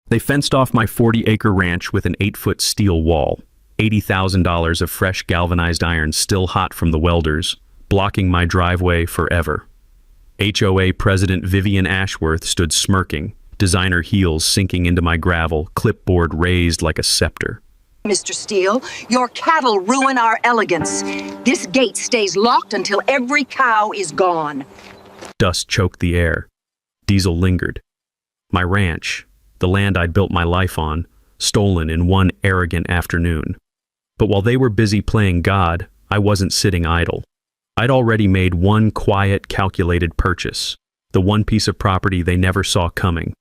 They fenced off my 40-acre ranch with an 8-foot steel wall, $80,000 of fresh galvanized iron still hot from the welders, blocking my driveway forever. HOA President Vivian Ashworth stood smirking, designer heels sinking into my gravel, clipboard raised like a scepter. Mr. Steele, your cattle ruin our elegance. This gate stays locked until every cow is gone. Dust choked the air. Diesel lingered. My ranch, the land I'd built my life on, stolen in one arrogant afternoon. But while they were busy playing God, I wasn't sitting idle. I'd already made one quiet, calculated purchase, the one piece of property they never saw coming,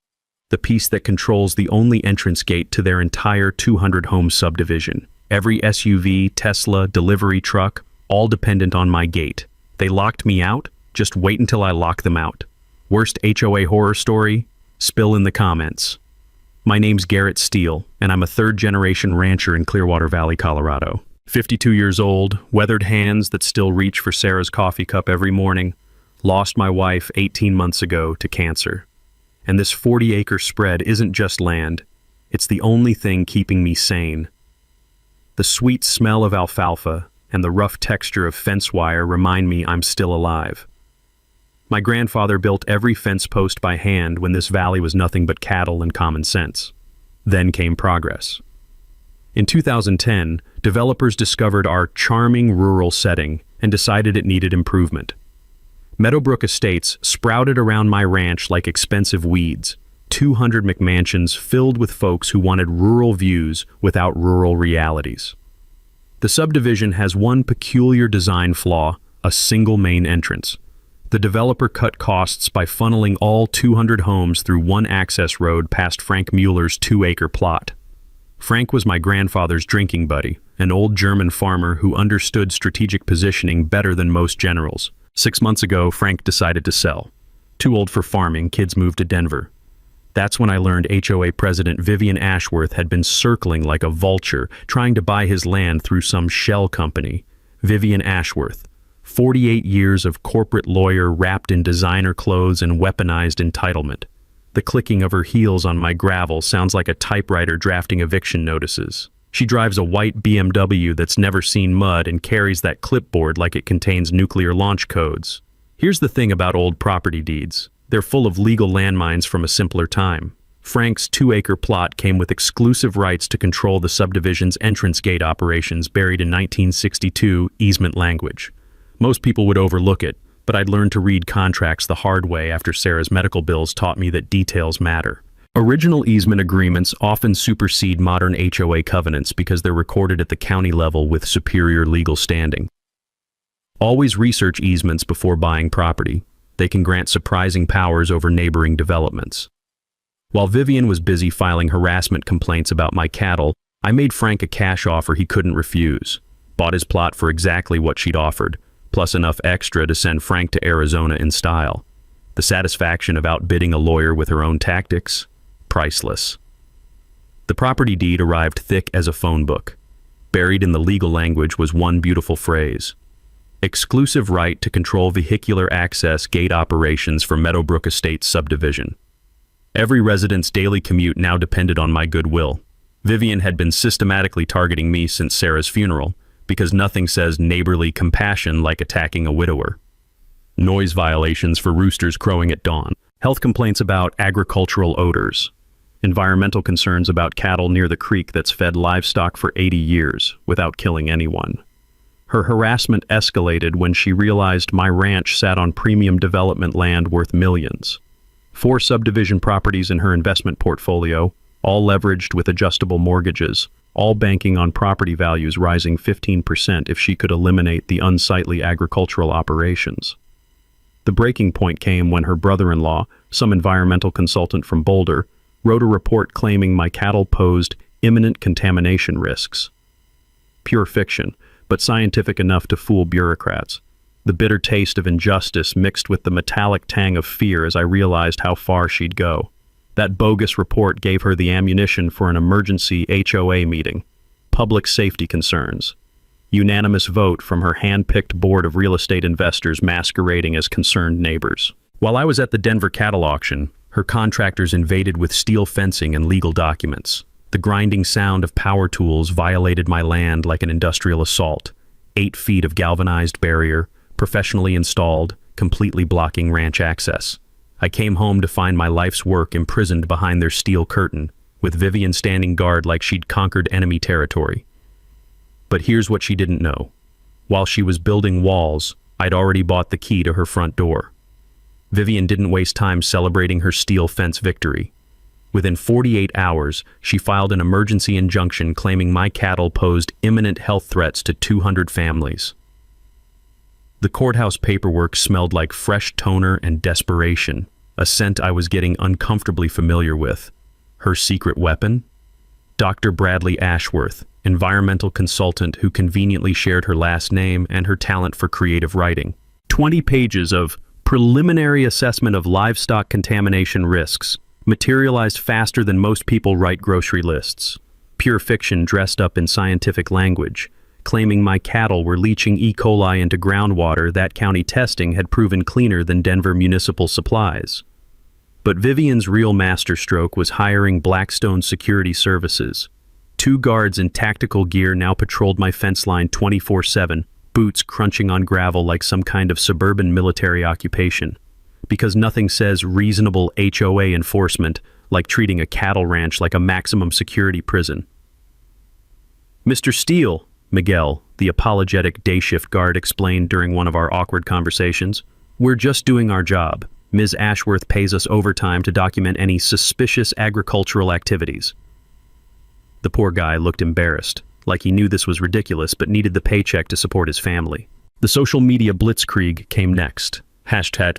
the piece that controls the only entrance gate to their entire 200-home subdivision. Every SUV, Tesla, delivery truck, all dependent on my gate. They locked me out? Just wait until I lock them out. Worst HOA horror story? Spill in the comments. My name's Garrett Steele, and I'm a third-generation rancher in Clearwater Valley, Colorado. 52 years old, weathered hands that still reach for Sarah's coffee cup every morning. Lost my wife 18 months ago to cancer. And this 40-acre spread isn't just land. It's the only thing keeping me sane. The sweet smell of alfalfa and the rough texture of fence wire remind me I'm still alive. My grandfather built every fence post by hand when this valley was nothing but cattle and common sense. Then came progress. In 2010, developers discovered our charming rural setting and decided it needed improvement. Meadowbrook Estates sprouted around my ranch like expensive weeds, 200 McMansions filled with folks who wanted rural views without rural realities. The subdivision has one peculiar design flaw, a single main entrance. The developer cut costs by funneling all 200 homes through one access road past Frank Mueller's 2-acre plot. Frank was my grandfather's drinking buddy, an old German farmer who understood strategic positioning better than most generals. 6 months ago, Frank decided to sell. Too old for farming, kids moved to Denver. That's when I learned HOA President Vivian Ashworth had been circling like a vulture, trying to buy his land through some shell company. Vivian Ashworth, 48 years of corporate lawyer wrapped in designer clothes and weaponized entitlement. The clicking of her heels on my gravel sounds like a typewriter drafting eviction notices. She drives a white BMW that's never seen mud and carries that clipboard like it contains nuclear launch codes. Here's the thing about old property deeds. They're full of legal landmines from a simpler time. Frank's 2-acre plot came with exclusive rights to control the subdivision's entrance gate operations buried in 1962 easement language. Most people would overlook it, but I'd learned to read contracts the hard way after Sarah's medical bills taught me that details matter. Original easement agreements often supersede modern HOA covenants because they're recorded at the county level with superior legal standing. Always research easements before buying property. They can grant surprising powers over neighboring developments. While Vivian was busy filing harassment complaints about my cattle, I made Frank a cash offer he couldn't refuse. Bought his plot for exactly what she'd offered, plus enough extra to send Frank to Arizona in style. The satisfaction of outbidding a lawyer with her own tactics? Priceless. The property deed arrived thick as a phone book. Buried in the legal language was one beautiful phrase: exclusive right to control vehicular access gate operations for Meadowbrook Estates subdivision. Every resident's daily commute now depended on my goodwill. Vivian had been systematically targeting me since Sarah's funeral, because nothing says neighborly compassion like attacking a widower. Noise violations for roosters crowing at dawn. Health complaints about agricultural odors. Environmental concerns about cattle near the creek that's fed livestock for 80 years without killing anyone. Her harassment escalated when she realized my ranch sat on premium development land worth millions. 4 subdivision properties in her investment portfolio, all leveraged with adjustable mortgages, all banking on property values rising 15% if she could eliminate the unsightly agricultural operations. The breaking point came when her brother-in-law, some environmental consultant from Boulder, wrote a report claiming my cattle posed imminent contamination risks. Pure fiction, but scientific enough to fool bureaucrats. The bitter taste of injustice mixed with the metallic tang of fear as I realized how far she'd go. That bogus report gave her the ammunition for an emergency HOA meeting. Public safety concerns. Unanimous vote from her hand-picked board of real estate investors masquerading as concerned neighbors. While I was at the Denver cattle auction, Her contractors invaded with steel fencing and legal documents. The grinding sound of power tools violated my land like an industrial assault. 8 feet of galvanized barrier, professionally installed, completely blocking ranch access. I came home to find my life's work imprisoned behind their steel curtain, with Vivian standing guard like she'd conquered enemy territory. But here's what she didn't know. While she was building walls, I'd already bought the key to her front door. Vivian didn't waste time celebrating her steel fence victory. Within 48 hours, she filed an emergency injunction claiming my cattle posed imminent health threats to 200 families. The courthouse paperwork smelled like fresh toner and desperation, a scent I was getting uncomfortably familiar with. Her secret weapon? Dr. Bradley Ashworth, environmental consultant who conveniently shared her last name and her talent for creative writing. 20 pages of preliminary assessment of livestock contamination risks materialized faster than most people write grocery lists. Pure fiction dressed up in scientific language, claiming my cattle were leaching E. coli into groundwater that county testing had proven cleaner than Denver municipal supplies. But Vivian's real masterstroke was hiring Blackstone Security Services. 2 guards in tactical gear now patrolled my fence line 24/7, boots crunching on gravel like some kind of suburban military occupation. Because nothing says reasonable HOA enforcement like treating a cattle ranch like a maximum security prison. "Mr. Steele," Miguel, the apologetic day shift guard, explained during one of our awkward conversations, "we're just doing our job. Ms. Ashworth pays us overtime to document any suspicious agricultural activities." The poor guy looked embarrassed, like he knew this was ridiculous but needed the paycheck to support his family. The social media blitzkrieg came next.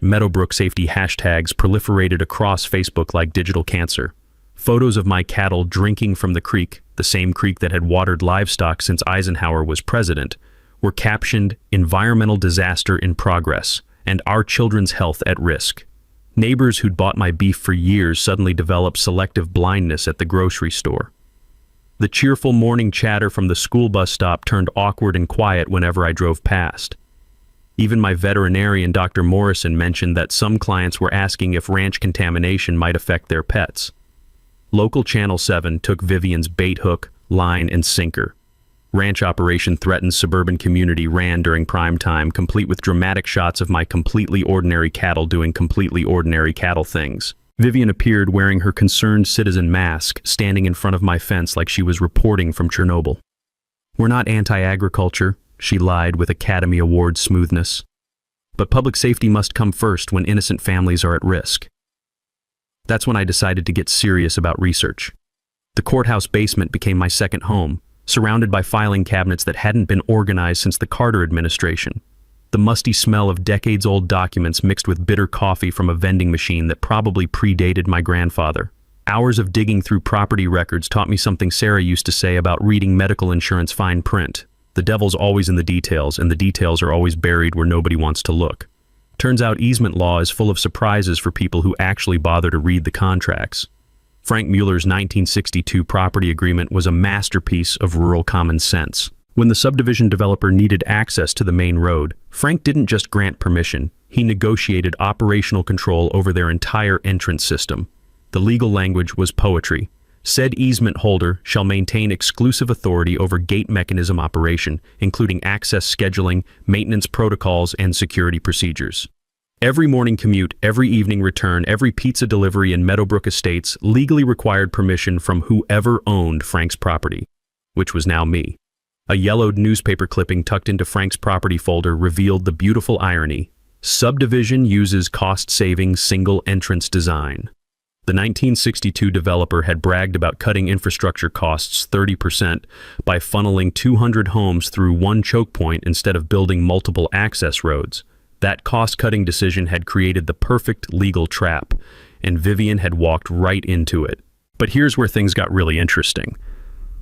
#Meadowbrook safety hashtags proliferated across Facebook like digital cancer. Photos of my cattle drinking from the creek, the same creek that had watered livestock since Eisenhower was president, were captioned "Environmental Disaster in Progress" and "Our Children's Health at Risk." Neighbors who'd bought my beef for years suddenly developed selective blindness at the grocery store. The cheerful morning chatter from the school bus stop turned awkward and quiet whenever I drove past. Even my veterinarian, Dr. Morrison, mentioned that some clients were asking if ranch contamination might affect their pets. Local Channel 7 took Vivian's bait hook, line, and sinker. Ranch operation threatens suburban community ran during prime time, complete with dramatic shots of my completely ordinary cattle doing completely ordinary cattle things. Vivian appeared wearing her concerned citizen mask, standing in front of my fence like she was reporting from Chernobyl. "We're not anti-agriculture," she lied with Academy Award smoothness. "But public safety must come first when innocent families are at risk." That's when I decided to get serious about research. The courthouse basement became my second home, surrounded by filing cabinets that hadn't been organized since the Carter administration. The musty smell of decades-old documents mixed with bitter coffee from a vending machine that probably predated my grandfather. Hours of digging through property records taught me something Sarah used to say about reading medical insurance fine print. The devil's always in the details, and the details are always buried where nobody wants to look. Turns out easement law is full of surprises for people who actually bother to read the contracts. Frank Mueller's 1962 property agreement was a masterpiece of rural common sense. When the subdivision developer needed access to the main road, Frank didn't just grant permission, he negotiated operational control over their entire entrance system. The legal language was poetry. Said easement holder shall maintain exclusive authority over gate mechanism operation, including access scheduling, maintenance protocols, and security procedures. Every morning commute, every evening return, every pizza delivery in Meadowbrook Estates legally required permission from whoever owned Frank's property, which was now me. A yellowed newspaper clipping tucked into Frank's property folder revealed the beautiful irony. Subdivision uses cost-saving single-entrance design. The 1962 developer had bragged about cutting infrastructure costs 30% by funneling 200 homes through one choke point instead of building multiple access roads. That cost-cutting decision had created the perfect legal trap, and Vivian had walked right into it. But here's where things got really interesting.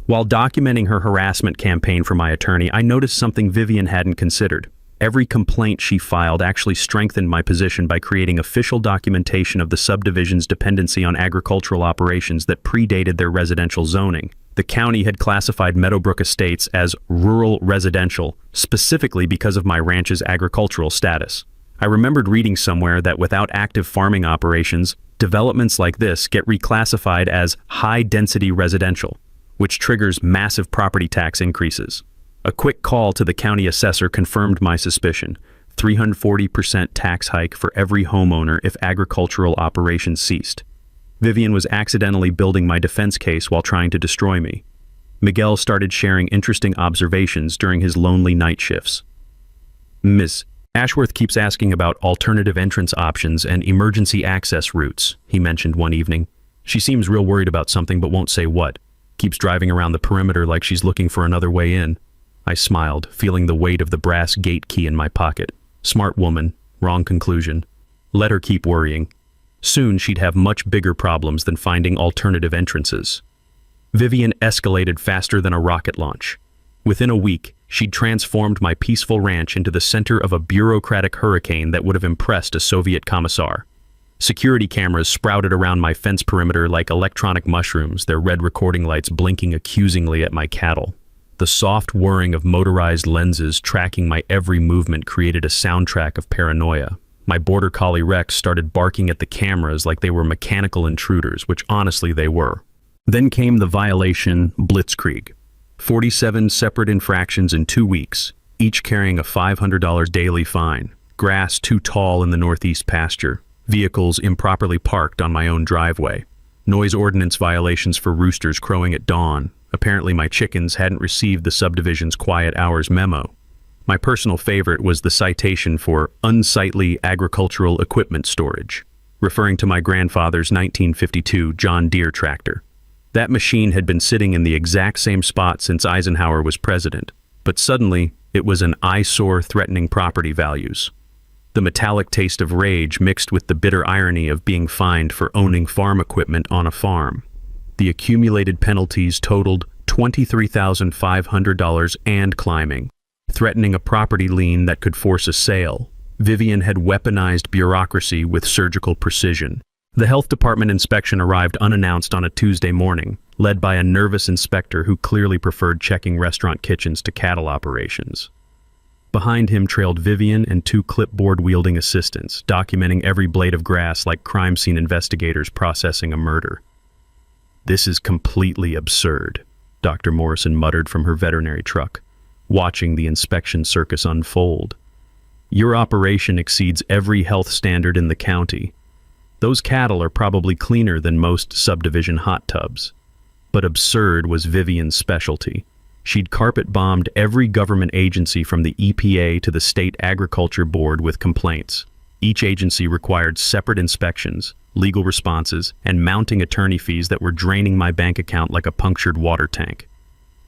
While documenting her harassment campaign for my attorney, I noticed something Vivian hadn't considered. Every complaint she filed actually strengthened my position by creating official documentation of the subdivision's dependency on agricultural operations that predated their residential zoning. The county had classified Meadowbrook Estates as rural residential, specifically because of my ranch's agricultural status. I remembered reading somewhere that without active farming operations, Developments like this get reclassified as high-density residential, which triggers massive property tax increases. A quick call to the county assessor confirmed my suspicion. 340% tax hike for every homeowner if agricultural operations ceased. Vivian was accidentally building my defense case while trying to destroy me. Miguel started sharing interesting observations during his lonely night shifts. Ms. Ashworth keeps asking about alternative entrance options and emergency access routes, he mentioned one evening. She seems real worried about something but won't say what. Keeps driving around the perimeter like she's looking for another way in. I smiled, feeling the weight of the brass gate key in my pocket. Smart woman, wrong conclusion. Let her keep worrying. Soon she'd have much bigger problems than finding alternative entrances. Vivian escalated faster than a rocket launch. Within a week, she'd transformed my peaceful ranch into the center of a bureaucratic hurricane that would have impressed a Soviet commissar. Security cameras sprouted around my fence perimeter like electronic mushrooms, their red recording lights blinking accusingly at my cattle. The soft whirring of motorized lenses tracking my every movement created a soundtrack of paranoia. My border collie Rex started barking at the cameras like they were mechanical intruders, which honestly they were. Then came the violation blitzkrieg. 47 separate infractions in 2 weeks, each carrying a $500 daily fine. Grass too tall in the northeast pasture. Vehicles improperly parked on my own driveway. Noise ordinance violations for roosters crowing at dawn. Apparently my chickens hadn't received the subdivision's quiet hours memo. My personal favorite was the citation for unsightly agricultural equipment storage, referring to my grandfather's 1952 John Deere tractor. That machine had been sitting in the exact same spot since Eisenhower was president, but suddenly it was an eyesore threatening property values. The metallic taste of rage mixed with the bitter irony of being fined for owning farm equipment on a farm. The accumulated penalties totaled $23,500 and climbing, threatening a property lien that could force a sale. Vivian had weaponized bureaucracy with surgical precision. The health department inspection arrived unannounced on a Tuesday morning, led by a nervous inspector who clearly preferred checking restaurant kitchens to cattle operations. Behind him trailed Vivian and 2 clipboard-wielding assistants, documenting every blade of grass like crime scene investigators processing a murder. "This is completely absurd," Dr. Morrison muttered from her veterinary truck, watching the inspection circus unfold. "Your operation exceeds every health standard in the county. Those cattle are probably cleaner than most subdivision hot tubs." But absurd was Vivian's specialty. She'd carpet-bombed every government agency from the EPA to the State Agriculture Board with complaints. Each agency required separate inspections, legal responses, and mounting attorney fees that were draining my bank account like a punctured water tank.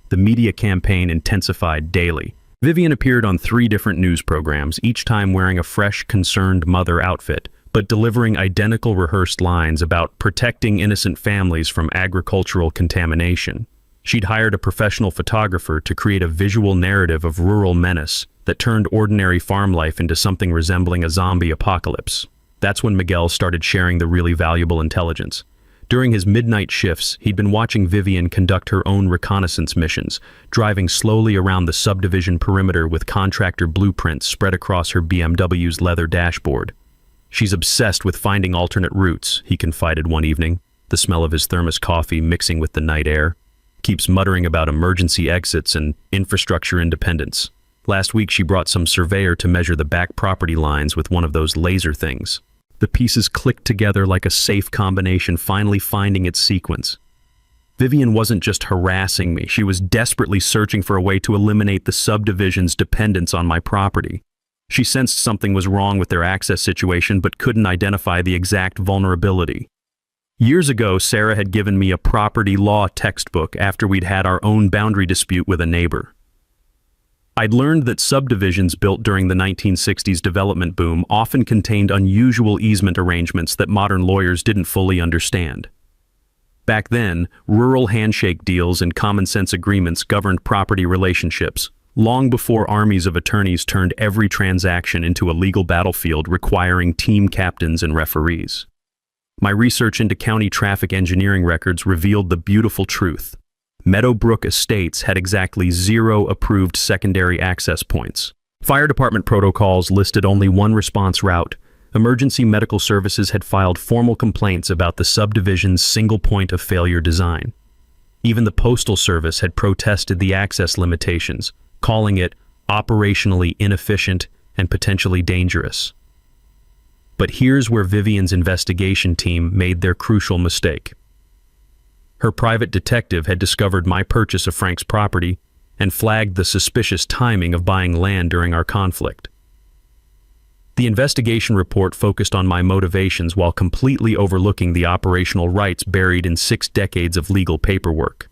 The media campaign intensified daily. Vivian appeared on 3 different news programs, each time wearing a fresh, concerned mother outfit, but delivering identical rehearsed lines about protecting innocent families from agricultural contamination. She'd hired a professional photographer to create a visual narrative of rural menace that turned ordinary farm life into something resembling a zombie apocalypse. That's when Miguel started sharing the really valuable intelligence. During his midnight shifts, he'd been watching Vivian conduct her own reconnaissance missions, driving slowly around the subdivision perimeter with contractor blueprints spread across her BMW's leather dashboard. "She's obsessed with finding alternate routes," he confided one evening, the smell of his thermos coffee mixing with the night air. "Keeps muttering about emergency exits and infrastructure independence. Last week she brought some surveyor to measure the back property lines with one of those laser things. The pieces clicked together like a safe combination, finally finding its sequence." Vivian wasn't just harassing me, she was desperately searching for a way to eliminate the subdivision's dependence on my property. She sensed something was wrong with their access situation but couldn't identify the exact vulnerability. Years ago, Sarah had given me a property law textbook after we'd had our own boundary dispute with a neighbor. I'd learned that subdivisions built during the 1960s development boom often contained unusual easement arrangements that modern lawyers didn't fully understand. Back then, rural handshake deals and common-sense agreements governed property relationships, long before armies of attorneys turned every transaction into a legal battlefield requiring team captains and referees. My research into county traffic engineering records revealed the beautiful truth. Meadowbrook Estates had exactly 0 approved secondary access points. Fire department protocols listed only one response route, Emergency medical services had filed formal complaints about the subdivision's single point of failure design. Even the Postal Service had protested the access limitations, calling it operationally inefficient and potentially dangerous. But here's where Vivian's investigation team made their crucial mistake. Her private detective had discovered my purchase of Frank's property and flagged the suspicious timing of buying land during our conflict. The investigation report focused on my motivations while completely overlooking the operational rights buried in 6 decades of legal paperwork.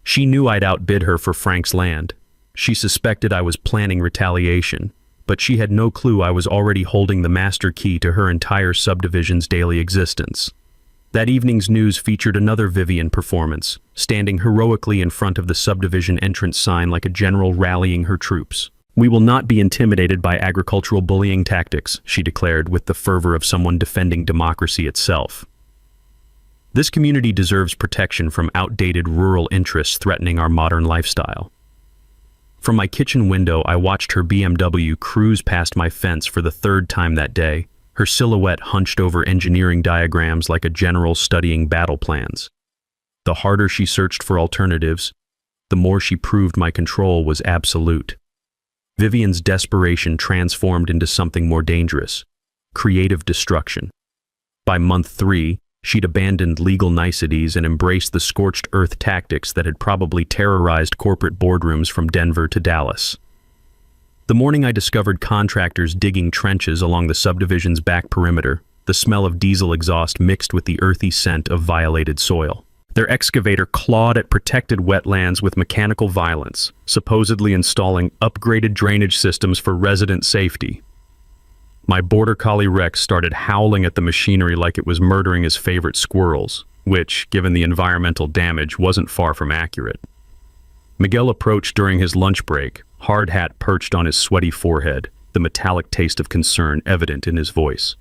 She knew I'd outbid her for Frank's land. She suspected I was planning retaliation, but she had no clue I was already holding the master key to her entire subdivision's daily existence. That evening's news featured another Vivian performance, standing heroically in front of the subdivision entrance sign like a general rallying her troops. "We will not be intimidated by agricultural bullying tactics," she declared with the fervor of someone defending democracy itself. This community deserves protection from outdated rural interests threatening our modern lifestyle. From my kitchen window, I watched her BMW cruise past my fence for the 3rd time that day, her silhouette hunched over engineering diagrams like a general studying battle plans. The harder she searched for alternatives, the more she proved my control was absolute. Vivian's desperation transformed into something more dangerous: creative destruction. By month 3, she'd abandoned legal niceties and embraced the scorched earth tactics that had probably terrorized corporate boardrooms from Denver to Dallas. The morning I discovered contractors digging trenches along the subdivision's back perimeter, the smell of diesel exhaust mixed with the earthy scent of violated soil. Their excavator clawed at protected wetlands with mechanical violence, supposedly installing upgraded drainage systems for resident safety. My border collie Rex started howling at the machinery like it was murdering his favorite squirrels, which, given the environmental damage, wasn't far from accurate. Miguel approached during his lunch break, hard hat perched on his sweaty forehead, the metallic taste of concern evident in his voice.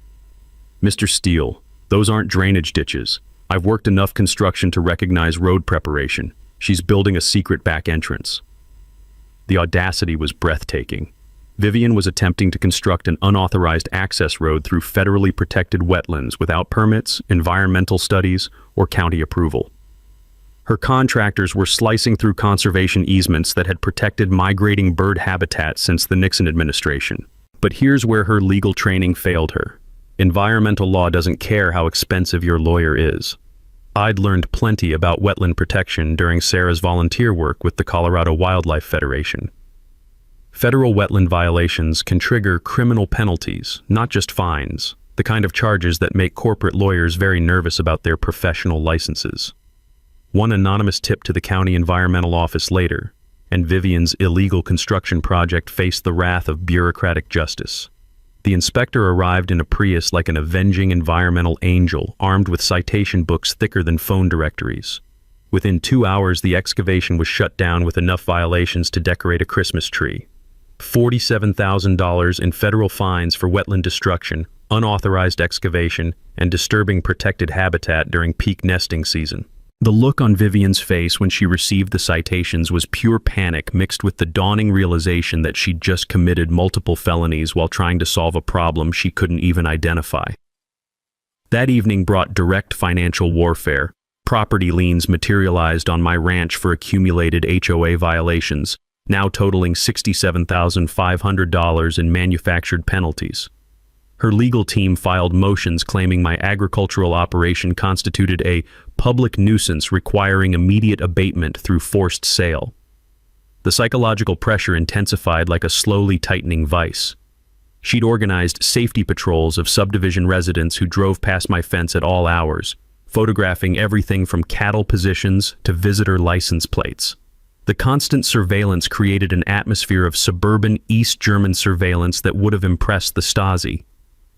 "Mr. Steele, those aren't drainage ditches. I've worked enough construction to recognize road preparation. She's building a secret back entrance." The audacity was breathtaking. Vivian was attempting to construct an unauthorized access road through federally protected wetlands without permits, environmental studies, or county approval. Her contractors were slicing through conservation easements that had protected migrating bird habitat since the Nixon administration. But here's where her legal training failed her. Environmental law doesn't care how expensive your lawyer is. I'd learned plenty about wetland protection during Sarah's volunteer work with the Colorado Wildlife Federation. Federal wetland violations can trigger criminal penalties, not just fines, the kind of charges that make corporate lawyers very nervous about their professional licenses. One anonymous tip to the county environmental office later, and Vivian's illegal construction project faced the wrath of bureaucratic justice. The inspector arrived in a Prius like an avenging environmental angel, armed with citation books thicker than phone directories. Within 2 hours, the excavation was shut down with enough violations to decorate a Christmas tree. $47,000 in federal fines for wetland destruction, unauthorized excavation, and disturbing protected habitat during peak nesting season. The look on Vivian's face when she received the citations was pure panic mixed with the dawning realization that she'd just committed multiple felonies while trying to solve a problem she couldn't even identify. That evening brought direct financial warfare. Property liens materialized on my ranch for accumulated HOA violations, now totaling $67,500 in manufactured penalties. Her legal team filed motions claiming my agricultural operation constituted a public nuisance requiring immediate abatement through forced sale. The psychological pressure intensified like a slowly tightening vice. She'd organized safety patrols of subdivision residents who drove past my fence at all hours, photographing everything from cattle positions to visitor license plates. The constant surveillance created an atmosphere of suburban East German surveillance that would have impressed the Stasi.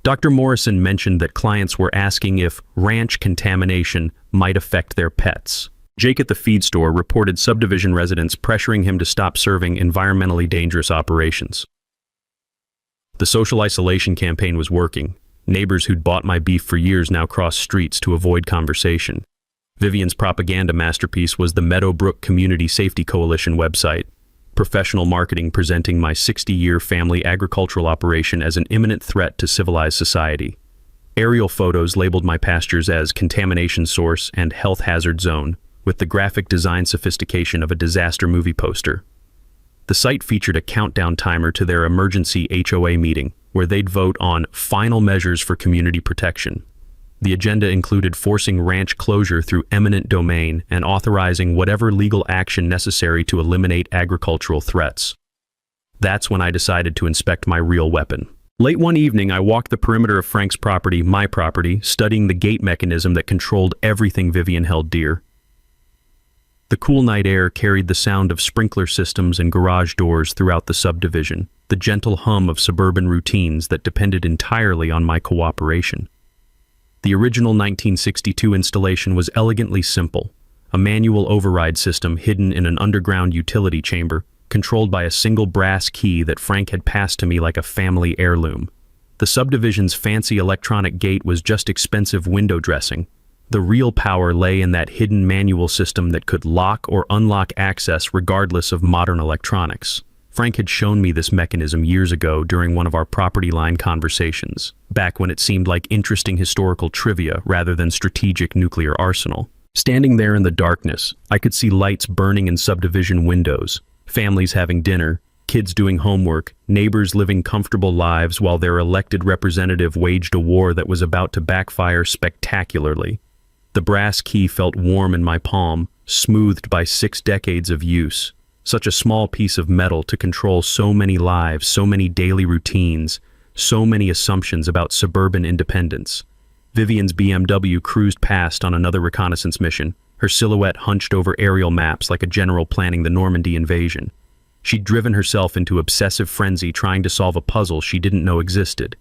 Dr. Morrison mentioned that clients were asking if ranch contamination might affect their pets. Jake at the feed store reported subdivision residents pressuring him to stop serving environmentally dangerous operations. The social isolation campaign was working. Neighbors who'd bought my beef for years now crossed streets to avoid conversation. Vivian's propaganda masterpiece was the Meadowbrook Community Safety Coalition website. professional marketing presenting my 60-year family agricultural operation as an imminent threat to civilized society. Aerial photos labeled my pastures as contamination source and health hazard zone, with the graphic design sophistication of a disaster movie poster. The site featured a countdown timer to their emergency HOA meeting, where they'd vote on final measures for community protection. The agenda included forcing ranch closure through eminent domain and authorizing whatever legal action necessary to eliminate agricultural threats. That's when I decided to inspect my real weapon. Late one evening, I walked the perimeter of Frank's property, my property, studying the gate mechanism that controlled everything Vivian held dear. The cool night air carried the sound of sprinkler systems and garage doors throughout the subdivision, the gentle hum of suburban routines that depended entirely on my cooperation. The original 1962 installation was elegantly simple, a manual override system hidden in an underground utility chamber, controlled by a single brass key that Frank had passed to me like a family heirloom. The subdivision's fancy electronic gate was just expensive window dressing. The real power lay in that hidden manual system that could lock or unlock access regardless of modern electronics. Frank had shown me this mechanism years ago during one of our property line conversations, back when it seemed like interesting historical trivia rather than strategic nuclear arsenal. Standing there in the darkness, I could see lights burning in subdivision windows, families having dinner, kids doing homework, neighbors living comfortable lives while their elected representative waged a war that was about to backfire spectacularly. The brass key felt warm in my palm, smoothed by 6 decades of use. Such a small piece of metal to control so many lives, so many daily routines, so many assumptions about suburban independence. Vivian's BMW cruised past on another reconnaissance mission, her silhouette hunched over aerial maps like a general planning the Normandy invasion. She'd driven herself into obsessive frenzy trying to solve a puzzle she didn't know existed.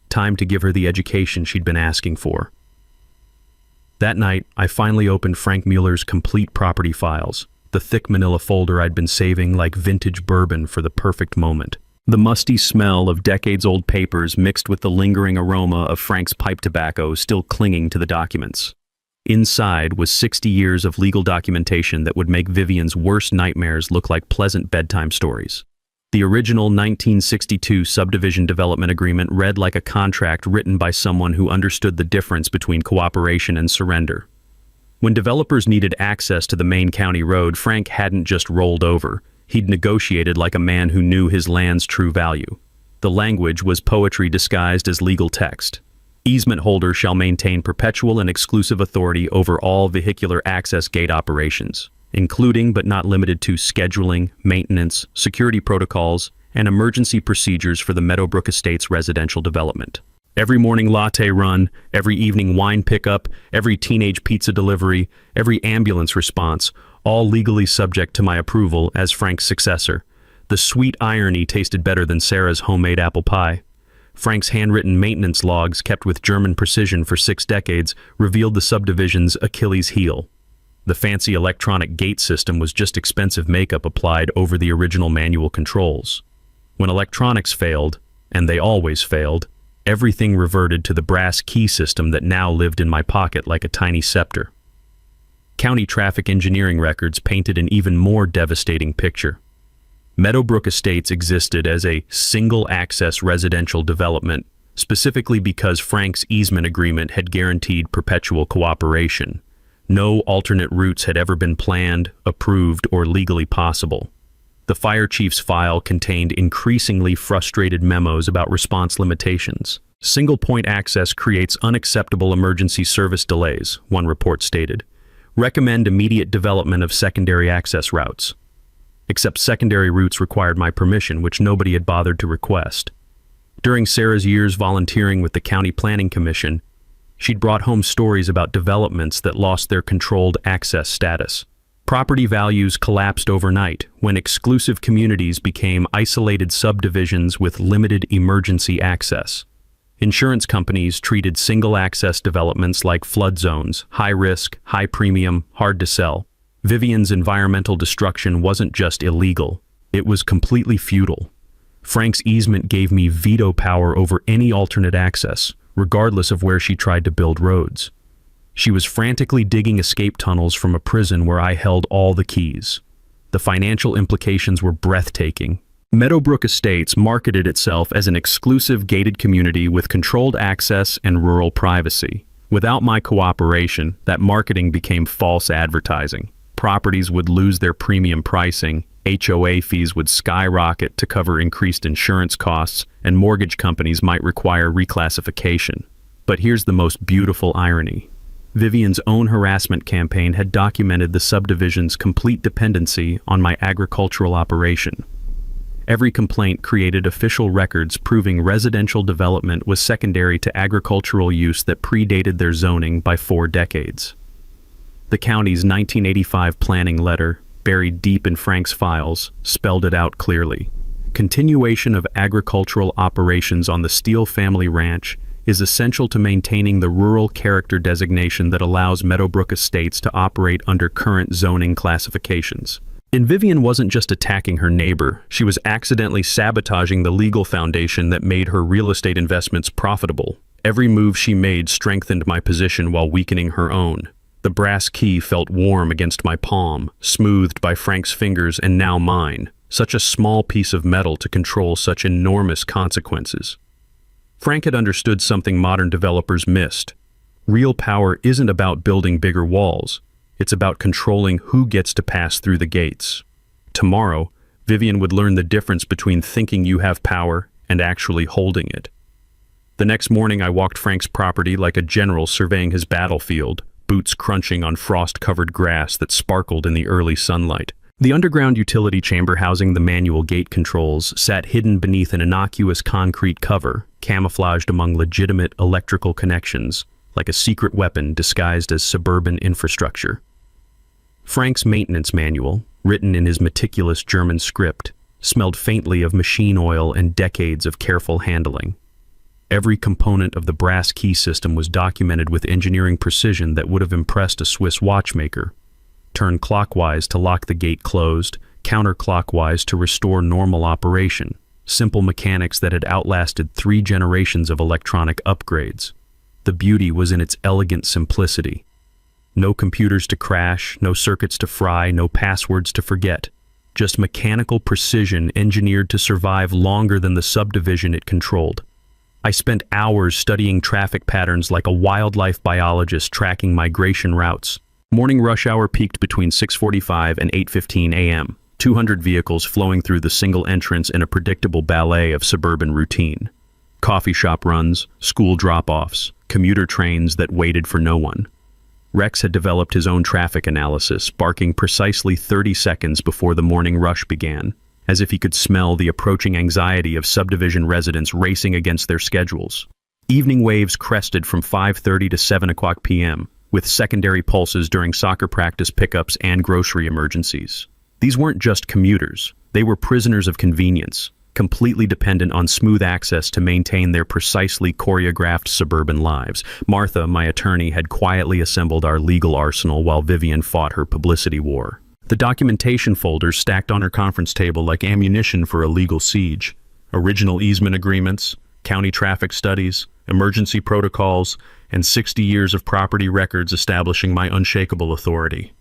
Time to give her the education she'd been asking for. That night, I finally opened Frank Mueller's complete property files, the thick manila folder I'd been saving like vintage bourbon for the perfect moment. The musty smell of decades-old papers mixed with the lingering aroma of Frank's pipe tobacco still clinging to the documents. Inside was 60 years of legal documentation that would make Vivian's worst nightmares look like pleasant bedtime stories. The original 1962 subdivision development agreement read like a contract written by someone who understood the difference between cooperation and surrender. When developers needed access to the main county road, Frank hadn't just rolled over. He'd negotiated like a man who knew his land's true value. The language was poetry disguised as legal text. Easement holder shall maintain perpetual and exclusive authority over all vehicular access gate operations, including but not limited to scheduling, maintenance, security protocols, and emergency procedures for the Meadowbrook Estates residential development. Every morning latte run, every evening wine pickup, every teenage pizza delivery, every ambulance response, all legally subject to my approval as Frank's successor. The sweet irony tasted better than Sarah's homemade apple pie. Frank's handwritten maintenance logs, kept with German precision for 6 decades, revealed the subdivision's Achilles heel. The fancy electronic gate system was just expensive makeup applied over the original manual controls. When electronics failed, and they always failed, everything reverted to the brass key system that now lived in my pocket like a tiny scepter. County traffic engineering records painted an even more devastating picture. Meadowbrook Estates existed as a single-access residential development, specifically because Frank's easement agreement had guaranteed perpetual cooperation. No alternate routes had ever been planned, approved, or legally possible. The fire chief's file contained increasingly frustrated memos about response limitations. Single-point access creates unacceptable emergency service delays, one report stated. Recommend immediate development of secondary access routes. Except secondary routes required my permission, which nobody had bothered to request. During Sarah's years volunteering with the County Planning Commission, she'd brought home stories about developments that lost their controlled access status. Property values collapsed overnight when exclusive communities became isolated subdivisions with limited emergency access. Insurance companies treated single-access developments like flood zones, high risk, high premium, hard to sell. Vivian's environmental destruction wasn't just illegal, it was completely futile. Frank's easement gave me veto power over any alternate access, regardless of where she tried to build roads. She was frantically digging escape tunnels from a prison where I held all the keys. The financial implications were breathtaking. Meadowbrook Estates marketed itself as an exclusive gated community with controlled access and rural privacy. Without my cooperation, that marketing became false advertising. Properties would lose their premium pricing, HOA fees would skyrocket to cover increased insurance costs, and mortgage companies might require reclassification. But here's the most beautiful irony. Vivian's own harassment campaign had documented the subdivision's complete dependency on my agricultural operation. Every complaint created official records proving residential development was secondary to agricultural use that predated their zoning by 4 decades. The county's 1985 planning letter, buried deep in Frank's files, spelled it out clearly. Continuation of agricultural operations on the Steele family ranch is essential to maintaining the rural character designation that allows Meadowbrook Estates to operate under current zoning classifications. And Vivian wasn't just attacking her neighbor, she was accidentally sabotaging the legal foundation that made her real estate investments profitable. Every move she made strengthened my position while weakening her own. The brass key felt warm against my palm, smoothed by Frank's fingers and now mine. Such a small piece of metal to control such enormous consequences. Frank had understood something modern developers missed. Real power isn't about building bigger walls. It's about controlling who gets to pass through the gates. Tomorrow, Vivian would learn the difference between thinking you have power and actually holding it. The next morning, I walked Frank's property like a general surveying his battlefield, boots crunching on frost-covered grass that sparkled in the early sunlight. The underground utility chamber housing the manual gate controls sat hidden beneath an innocuous concrete cover, camouflaged among legitimate electrical connections, like a secret weapon disguised as suburban infrastructure. Frank's maintenance manual, written in his meticulous German script, smelled faintly of machine oil and decades of careful handling. Every component of the brass key system was documented with engineering precision that would have impressed a Swiss watchmaker. Turn clockwise to lock the gate closed, counterclockwise to restore normal operation. Simple mechanics that had outlasted 3 generations of electronic upgrades. The beauty was in its elegant simplicity. No computers to crash, no circuits to fry, no passwords to forget. Just mechanical precision engineered to survive longer than the subdivision it controlled. I spent hours studying traffic patterns like a wildlife biologist tracking migration routes. Morning rush hour peaked between 6:45 and 8:15 a.m., 200 vehicles flowing through the single entrance in a predictable ballet of suburban routine. Coffee shop runs, school drop-offs, commuter trains that waited for no one. Rex had developed his own traffic analysis, barking precisely 30 seconds before the morning rush began, as if he could smell the approaching anxiety of subdivision residents racing against their schedules. Evening waves crested from 5:30 to 7 o'clock p.m., with secondary pulses during soccer practice pickups and grocery emergencies. These weren't just commuters, they were prisoners of convenience, completely dependent on smooth access to maintain their precisely choreographed suburban lives. Martha, my attorney, had quietly assembled our legal arsenal while Vivian fought her publicity war. The documentation folders stacked on her conference table like ammunition for a legal siege. Original easement agreements, county traffic studies, emergency protocols, and 60 years of property records establishing my unshakable authority.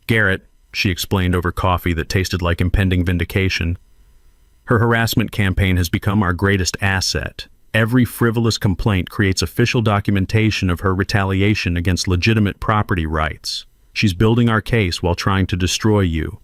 Garrett, she explained over coffee that tasted like impending vindication, her harassment campaign has become our greatest asset. Every frivolous complaint creates official documentation of her retaliation against legitimate property rights. She's building our case while trying to destroy you.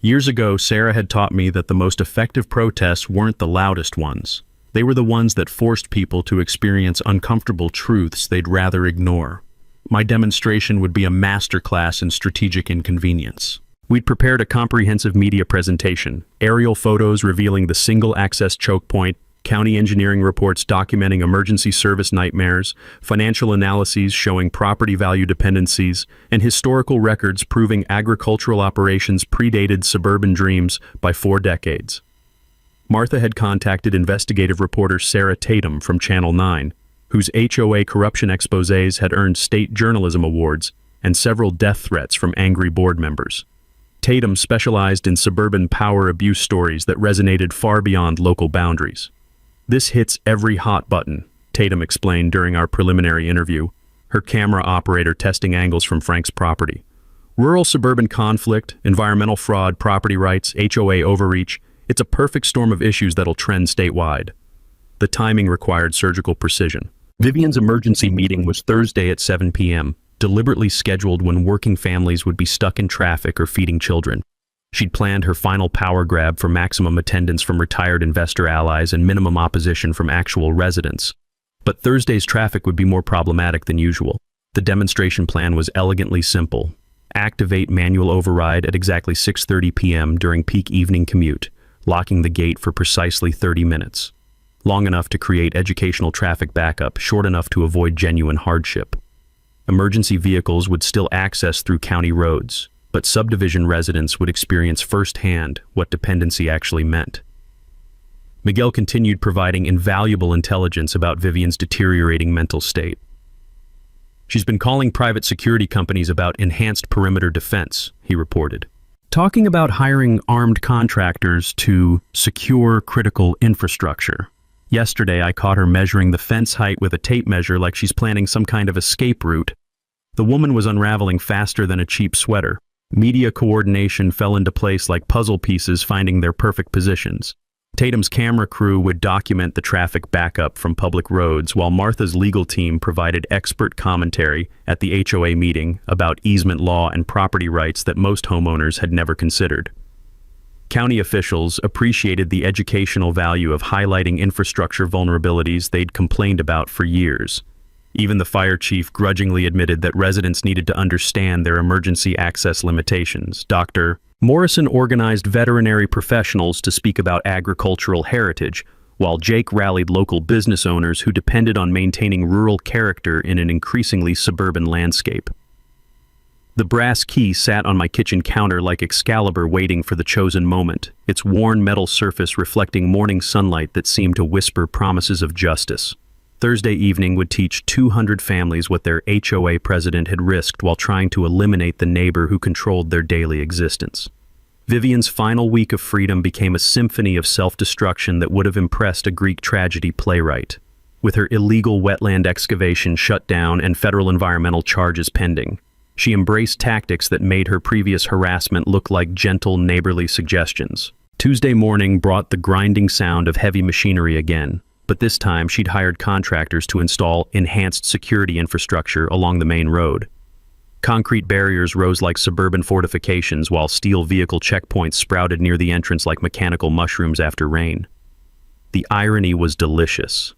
Years ago, Sarah had taught me that the most effective protests weren't the loudest ones. They were the ones that forced people to experience uncomfortable truths they'd rather ignore. My demonstration would be a masterclass in strategic inconvenience. We'd prepared a comprehensive media presentation, aerial photos revealing the single-access choke point, county engineering reports documenting emergency service nightmares, financial analyses showing property value dependencies, and historical records proving agricultural operations predated suburban dreams by 4 decades. Martha had contacted investigative reporter Sarah Tatum from Channel 9, whose HOA corruption exposés had earned state journalism awards and several death threats from angry board members. Tatum specialized in suburban power abuse stories that resonated far beyond local boundaries. "This hits every hot button," Tatum explained during our preliminary interview, her camera operator testing angles from Frank's property. Rural-suburban conflict, environmental fraud, property rights, HOA overreach, it's a perfect storm of issues that'll trend statewide. The timing required surgical precision. Vivian's emergency meeting was Thursday at 7 p.m., deliberately scheduled when working families would be stuck in traffic or feeding children. She'd planned her final power grab for maximum attendance from retired investor allies and minimum opposition from actual residents. But Thursday's traffic would be more problematic than usual. The demonstration plan was elegantly simple. Activate manual override at exactly 6:30 p.m. during peak evening commute, locking the gate for precisely 30 minutes. Long enough to create educational traffic backup, short enough to avoid genuine hardship. Emergency vehicles would still access through county roads, but subdivision residents would experience firsthand what dependency actually meant. Miguel continued providing invaluable intelligence about Vivian's deteriorating mental state. She's been calling private security companies about enhanced perimeter defense, he reported. Talking about hiring armed contractors to secure critical infrastructure. Yesterday, I caught her measuring the fence height with a tape measure like she's planning some kind of escape route. The woman was unraveling faster than a cheap sweater. Media coordination fell into place like puzzle pieces finding their perfect positions. Tatum's camera crew would document the traffic backup from public roads, while Martha's legal team provided expert commentary at the HOA meeting about easement law and property rights that most homeowners had never considered. County officials appreciated the educational value of highlighting infrastructure vulnerabilities they'd complained about for years. Even the fire chief grudgingly admitted that residents needed to understand their emergency access limitations. Dr. Morrison organized veterinary professionals to speak about agricultural heritage, while Jake rallied local business owners who depended on maintaining rural character in an increasingly suburban landscape. The brass key sat on my kitchen counter like Excalibur waiting for the chosen moment, its worn metal surface reflecting morning sunlight that seemed to whisper promises of justice. Thursday evening would teach 200 families what their HOA president had risked while trying to eliminate the neighbor who controlled their daily existence. Vivian's final week of freedom became a symphony of self-destruction that would have impressed a Greek tragedy playwright. With her illegal wetland excavation shut down and federal environmental charges pending, she embraced tactics that made her previous harassment look like gentle, neighborly suggestions. Tuesday morning brought the grinding sound of heavy machinery again, but this time she'd hired contractors to install enhanced security infrastructure along the main road. Concrete barriers rose like suburban fortifications, while steel vehicle checkpoints sprouted near the entrance like mechanical mushrooms after rain. The irony was delicious.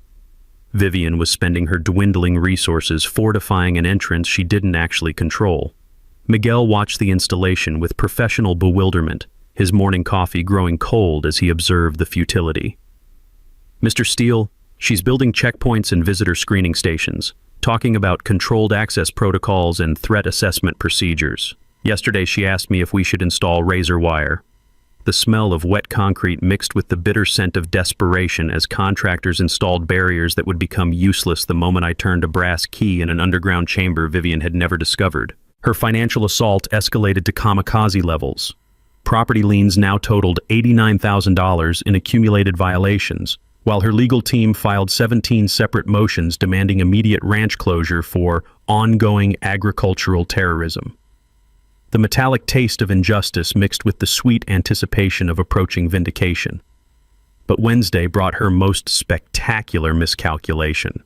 Vivian was spending her dwindling resources fortifying an entrance she didn't actually control. Miguel watched the installation with professional bewilderment, his morning coffee growing cold as he observed the futility. Mr. Steele, she's building checkpoints and visitor screening stations, talking about controlled access protocols and threat assessment procedures. Yesterday she asked me if we should install razor wire. The smell of wet concrete mixed with the bitter scent of desperation as contractors installed barriers that would become useless the moment I turned a brass key in an underground chamber Vivian had never discovered. Her financial assault escalated to kamikaze levels. Property liens now totaled $89,000 in accumulated violations, while her legal team filed 17 separate motions demanding immediate ranch closure for ongoing agricultural terrorism. The metallic taste of injustice mixed with the sweet anticipation of approaching vindication. But Wednesday brought her most spectacular miscalculation,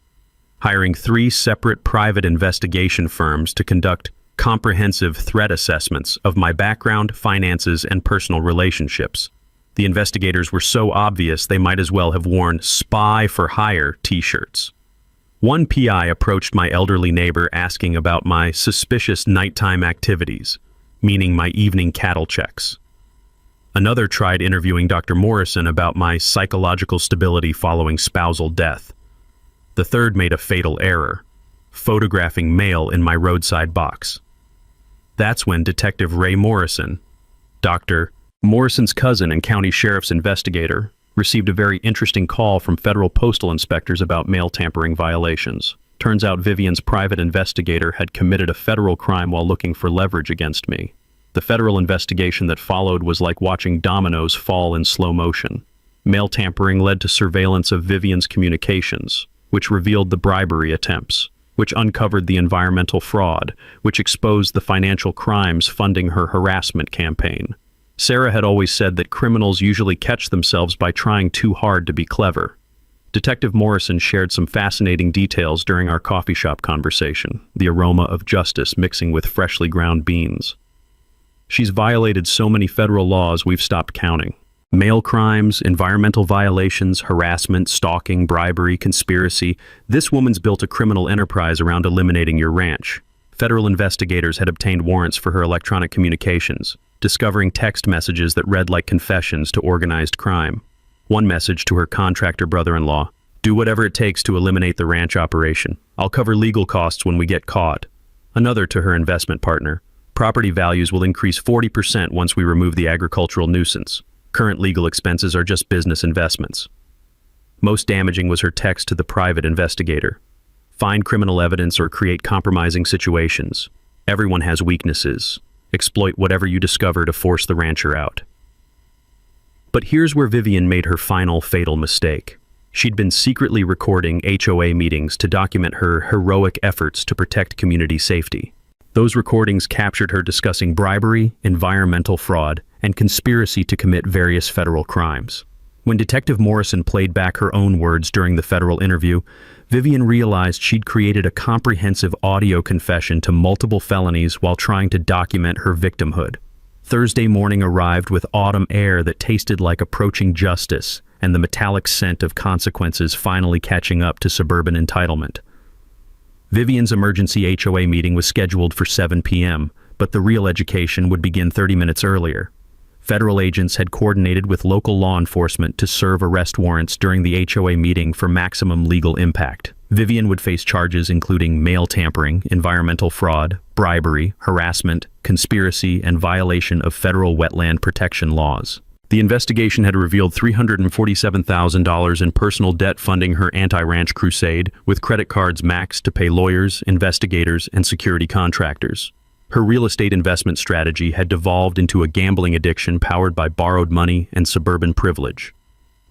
hiring 3 separate private investigation firms to conduct comprehensive threat assessments of my background, finances, and personal relationships. The investigators were so obvious they might as well have worn "Spy for Hire" t-shirts. One PI approached my elderly neighbor asking about my suspicious nighttime activities, meaning my evening cattle checks. Another tried interviewing Dr. Morrison about my psychological stability following spousal death. The third made a fatal error, photographing mail in my roadside box. That's when Detective Ray Morrison, Dr. Morrison's cousin and county sheriff's investigator, received a very interesting call from federal postal inspectors about mail tampering violations. Turns out Vivian's private investigator had committed a federal crime while looking for leverage against me. The federal investigation that followed was like watching dominoes fall in slow motion. Mail tampering led to surveillance of Vivian's communications, which revealed the bribery attempts. which uncovered the environmental fraud, which exposed the financial crimes funding her harassment campaign. Sarah had always said that criminals usually catch themselves by trying too hard to be clever. Detective Morrison shared some fascinating details during our coffee shop conversation, the aroma of justice mixing with freshly ground beans. She's violated so many federal laws we've stopped counting. Mail crimes, environmental violations, harassment, stalking, bribery, conspiracy. This woman's built a criminal enterprise around eliminating your ranch. Federal investigators had obtained warrants for her electronic communications, discovering text messages that read like confessions to organized crime. One message to her contractor brother-in-law: "Do whatever it takes to eliminate the ranch operation. I'll cover legal costs when we get caught." Another to her investment partner: "Property values will increase 40% once we remove the agricultural nuisance. Current legal expenses are just business investments." Most damaging was her text to the private investigator: "Find criminal evidence or create compromising situations. Everyone has weaknesses. Exploit whatever you discover to force the rancher out." But here's where Vivian made her final fatal mistake. She'd been secretly recording HOA meetings to document her heroic efforts to protect community safety. Those recordings captured her discussing bribery, environmental fraud, and conspiracy to commit various federal crimes. When Detective Morrison played back her own words during the federal interview, Vivian realized she'd created a comprehensive audio confession to multiple felonies while trying to document her victimhood. Thursday morning arrived with autumn air that tasted like approaching justice and the metallic scent of consequences finally catching up to suburban entitlement. Vivian's emergency HOA meeting was scheduled for 7 p.m., but the real education would begin 30 minutes earlier. Federal agents had coordinated with local law enforcement to serve arrest warrants during the HOA meeting for maximum legal impact. Vivian would face charges including mail tampering, environmental fraud, bribery, harassment, conspiracy, and violation of federal wetland protection laws. The investigation had revealed $347,000 in personal debt funding her anti-ranch crusade, with credit cards maxed to pay lawyers, investigators, and security contractors. Her real estate investment strategy had devolved into a gambling addiction powered by borrowed money and suburban privilege.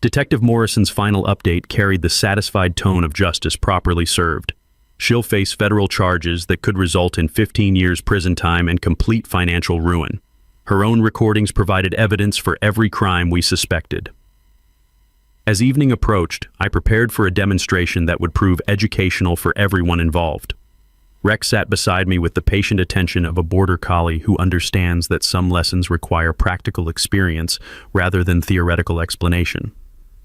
Detective Morrison's final update carried the satisfied tone of justice properly served. She'll face federal charges that could result in 15 years prison time and complete financial ruin. Her own recordings provided evidence for every crime we suspected. As evening approached, I prepared for a demonstration that would prove educational for everyone involved. Rex sat beside me with the patient attention of a border collie who understands that some lessons require practical experience rather than theoretical explanation.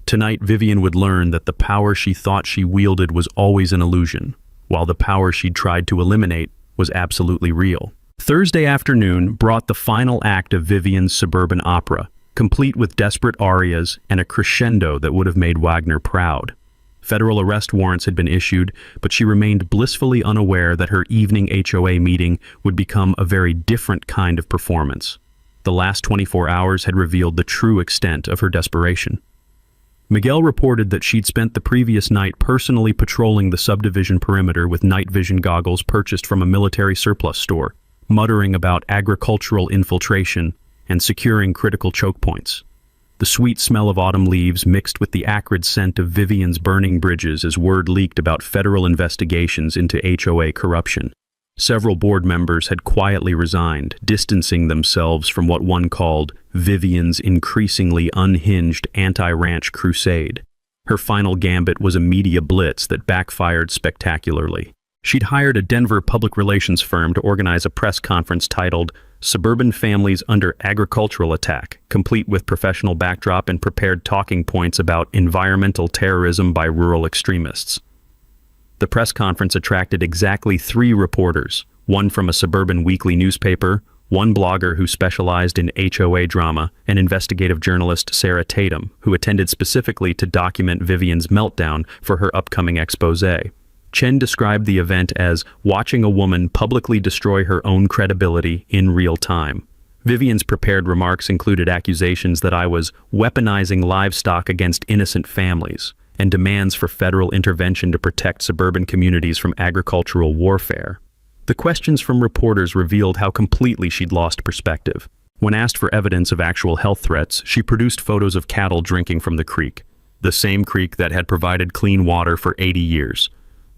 Tonight, Vivian would learn that the power she thought she wielded was always an illusion, while the power she'd tried to eliminate was absolutely real. Thursday afternoon brought the final act of Vivian's suburban opera, complete with desperate arias and a crescendo that would have made Wagner proud. Federal arrest warrants had been issued, but she remained blissfully unaware that her evening HOA meeting would become a very different kind of performance. The last 24 hours had revealed the true extent of her desperation. Miguel reported that she'd spent the previous night personally patrolling the subdivision perimeter with night vision goggles purchased from a military surplus store, muttering about agricultural infiltration and securing critical choke points. The sweet smell of autumn leaves mixed with the acrid scent of Vivian's burning bridges as word leaked about federal investigations into HOA corruption. Several board members had quietly resigned, distancing themselves from what one called Vivian's increasingly unhinged anti-ranch crusade. Her final gambit was a media blitz that backfired spectacularly. She'd hired a Denver public relations firm to organize a press conference titled "Suburban Families Under Agricultural Attack," complete with professional backdrop and prepared talking points about environmental terrorism by rural extremists. The press conference attracted exactly 3 reporters, one from a suburban weekly newspaper, one blogger who specialized in HOA drama, and investigative journalist Sarah Tatum, who attended specifically to document Vivian's meltdown for her upcoming exposé. Chen described the event as watching a woman publicly destroy her own credibility in real time. Vivian's prepared remarks included accusations that I was weaponizing livestock against innocent families, and demands for federal intervention to protect suburban communities from agricultural warfare. The questions from reporters revealed how completely she'd lost perspective. When asked for evidence of actual health threats, she produced photos of cattle drinking from the creek, the same creek that had provided clean water for 80 years.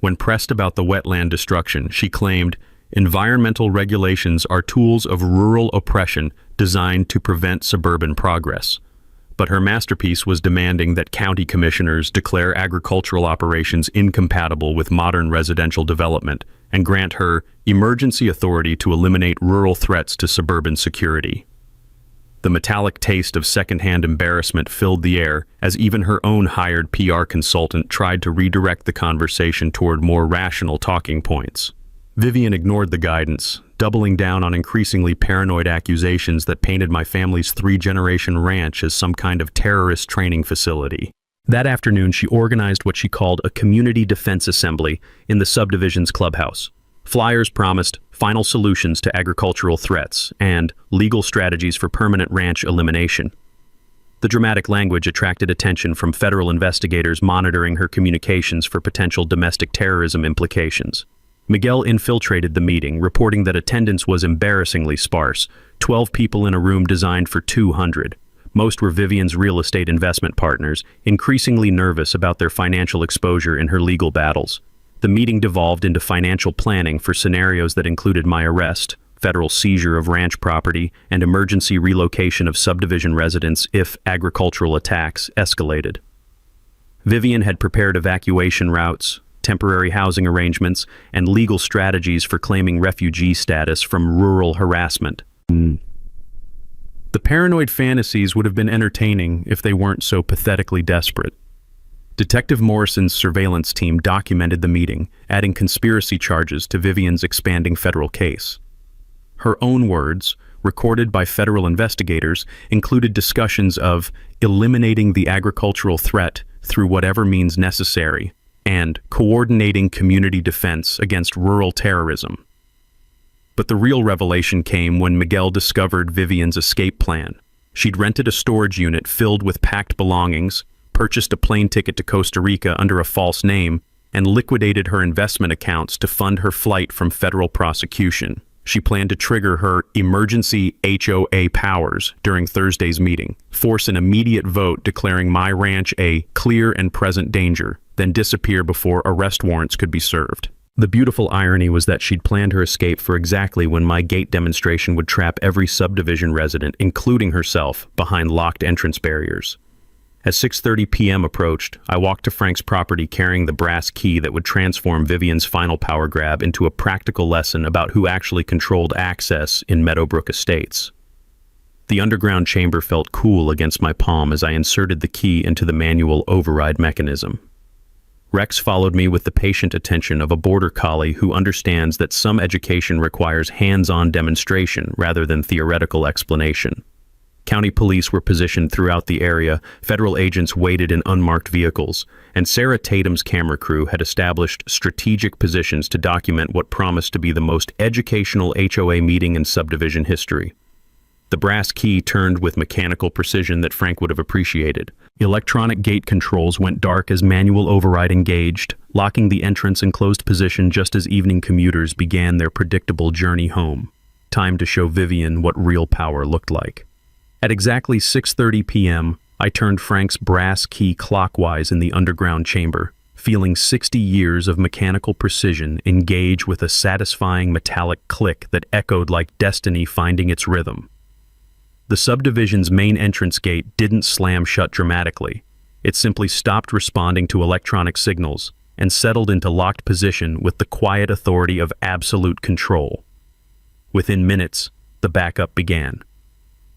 When pressed about the wetland destruction, she claimed, "Environmental regulations are tools of rural oppression designed to prevent suburban progress." But her masterpiece was demanding that county commissioners declare agricultural operations incompatible with modern residential development and grant her emergency authority to eliminate rural threats to suburban security. The metallic taste of secondhand embarrassment filled the air as even her own hired PR consultant tried to redirect the conversation toward more rational talking points. Vivian ignored the guidance, doubling down on increasingly paranoid accusations that painted my family's three-generation ranch as some kind of terrorist training facility. That afternoon, she organized what she called a community defense assembly in the subdivision's clubhouse. Flyers promised final solutions to agricultural threats and legal strategies for permanent ranch elimination. The dramatic language attracted attention from federal investigators monitoring her communications for potential domestic terrorism implications. Miguel infiltrated the meeting, reporting that attendance was embarrassingly sparse, 12 people in a room designed for 200. Most were Vivian's real estate investment partners, increasingly nervous about their financial exposure in her legal battles. The meeting devolved into financial planning for scenarios that included my arrest, federal seizure of ranch property, and emergency relocation of subdivision residents if agricultural attacks escalated. Vivian had prepared evacuation routes, temporary housing arrangements, and legal strategies for claiming refugee status from rural harassment. The paranoid fantasies would have been entertaining if they weren't so pathetically desperate. Detective Morrison's surveillance team documented the meeting, adding conspiracy charges to Vivian's expanding federal case. Her own words, recorded by federal investigators, included discussions of eliminating the agricultural threat through whatever means necessary, and coordinating community defense against rural terrorism. But the real revelation came when Miguel discovered Vivian's escape plan. She'd rented a storage unit filled with packed belongings, purchased a plane ticket to Costa Rica under a false name, and liquidated her investment accounts to fund her flight from federal prosecution. She planned to trigger her emergency HOA powers during Thursday's meeting, force an immediate vote declaring my ranch a clear and present danger, then disappear before arrest warrants could be served. The beautiful irony was that she'd planned her escape for exactly when my gate demonstration would trap every subdivision resident, including herself, behind locked entrance barriers. As 6:30 p.m. approached, I walked to Frank's property carrying the brass key that would transform Vivian's final power grab into a practical lesson about who actually controlled access in Meadowbrook Estates. The underground chamber felt cool against my palm as I inserted the key into the manual override mechanism. Rex followed me with the patient attention of a border collie who understands that some education requires hands-on demonstration rather than theoretical explanation. County police were positioned throughout the area, federal agents waited in unmarked vehicles, and Sarah Tatum's camera crew had established strategic positions to document what promised to be the most educational HOA meeting in subdivision history. The brass key turned with mechanical precision that Frank would have appreciated. Electronic gate controls went dark as manual override engaged, locking the entrance in closed position just as evening commuters began their predictable journey home. Time to show Vivian what real power looked like. At exactly 6:30 p.m., I turned Frank's brass key clockwise in the underground chamber, feeling 60 years of mechanical precision engage with a satisfying metallic click that echoed like destiny finding its rhythm. The subdivision's main entrance gate didn't slam shut dramatically. It simply stopped responding to electronic signals and settled into locked position with the quiet authority of absolute control. Within minutes, the backup began.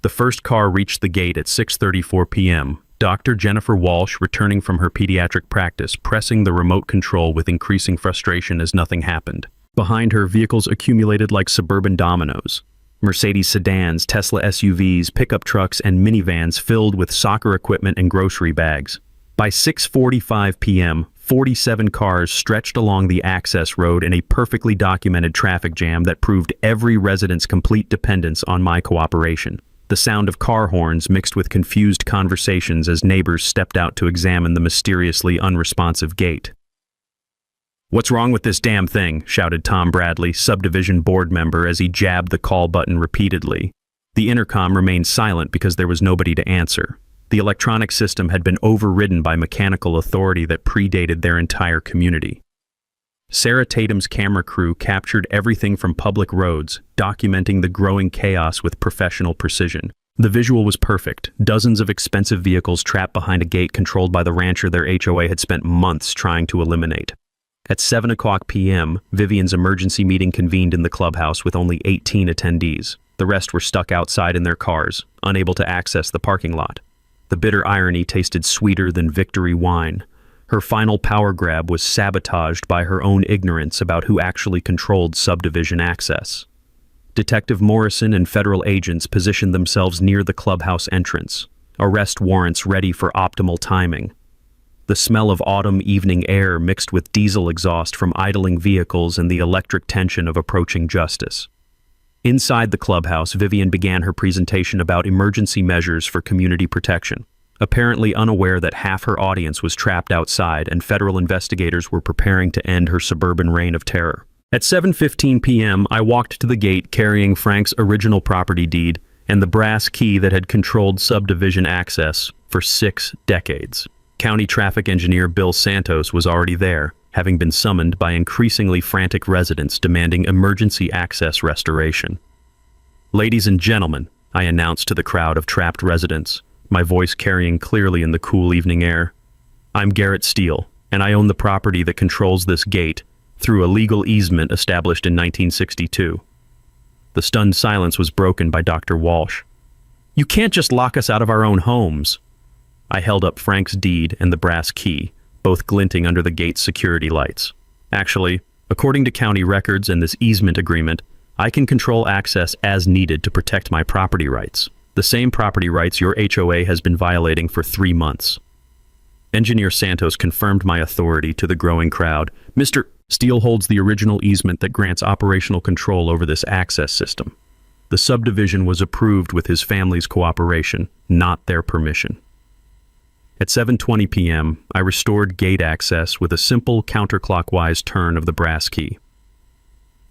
The first car reached the gate at 6:34 p.m., Dr. Jennifer Walsh returning from her pediatric practice, pressing the remote control with increasing frustration as nothing happened. Behind her, vehicles accumulated like suburban dominoes. Mercedes sedans, Tesla SUVs, pickup trucks, and minivans filled with soccer equipment and grocery bags. By 6:45 p.m., 47 cars stretched along the access road in a perfectly documented traffic jam that proved every resident's complete dependence on my cooperation. The sound of car horns mixed with confused conversations as neighbors stepped out to examine the mysteriously unresponsive gate. "What's wrong with this damn thing?" shouted Tom Bradley, subdivision board member, as he jabbed the call button repeatedly. The intercom remained silent because there was nobody to answer. The electronic system had been overridden by mechanical authority that predated their entire community. Sarah Tatum's camera crew captured everything from public roads, documenting the growing chaos with professional precision. The visual was perfect. Dozens of expensive vehicles trapped behind a gate controlled by the rancher their HOA had spent months trying to eliminate. At 7:00 p.m., Vivian's emergency meeting convened in the clubhouse with only 18 attendees. The rest were stuck outside in their cars, unable to access the parking lot. The bitter irony tasted sweeter than victory wine. Her final power grab was sabotaged by her own ignorance about who actually controlled subdivision access. Detective Morrison and federal agents positioned themselves near the clubhouse entrance, arrest warrants ready for optimal timing. The smell of autumn evening air mixed with diesel exhaust from idling vehicles and the electric tension of approaching justice. Inside the clubhouse, Vivian began her presentation about emergency measures for community protection, apparently unaware that half her audience was trapped outside and federal investigators were preparing to end her suburban reign of terror. At 7:15 p.m., I walked to the gate carrying Frank's original property deed and the brass key that had controlled subdivision access for 6 decades. County Traffic Engineer Bill Santos was already there, having been summoned by increasingly frantic residents demanding emergency access restoration. "Ladies and gentlemen," I announced to the crowd of trapped residents, my voice carrying clearly in the cool evening air. "I'm Garrett Steele, and I own the property that controls this gate through a legal easement established in 1962. The stunned silence was broken by Dr. Walsh. "You can't just lock us out of our own homes." I held up Frank's deed and the brass key, both glinting under the gate's security lights. "Actually, according to county records and this easement agreement, I can control access as needed to protect my property rights. The same property rights your HOA has been violating for 3 months. Engineer Santos confirmed my authority to the growing crowd. "Mr. Steele holds the original easement that grants operational control over this access system. The subdivision was approved with his family's cooperation, not their permission." At 7:20 p.m., I restored gate access with a simple counterclockwise turn of the brass key.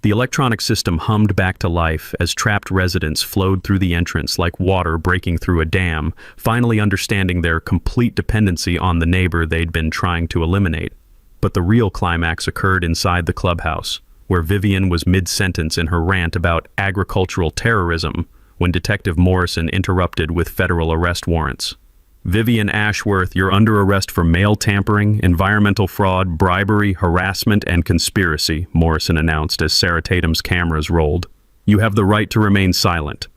The electronic system hummed back to life as trapped residents flowed through the entrance like water breaking through a dam, finally understanding their complete dependency on the neighbor they'd been trying to eliminate. But the real climax occurred inside the clubhouse, where Vivian was mid-sentence in her rant about agricultural terrorism when Detective Morrison interrupted with federal arrest warrants. "Vivian Ashworth, you're under arrest for mail tampering, environmental fraud, bribery, harassment, and conspiracy," Morrison announced as Sarah Tatum's cameras rolled. "You have the right to remain silent."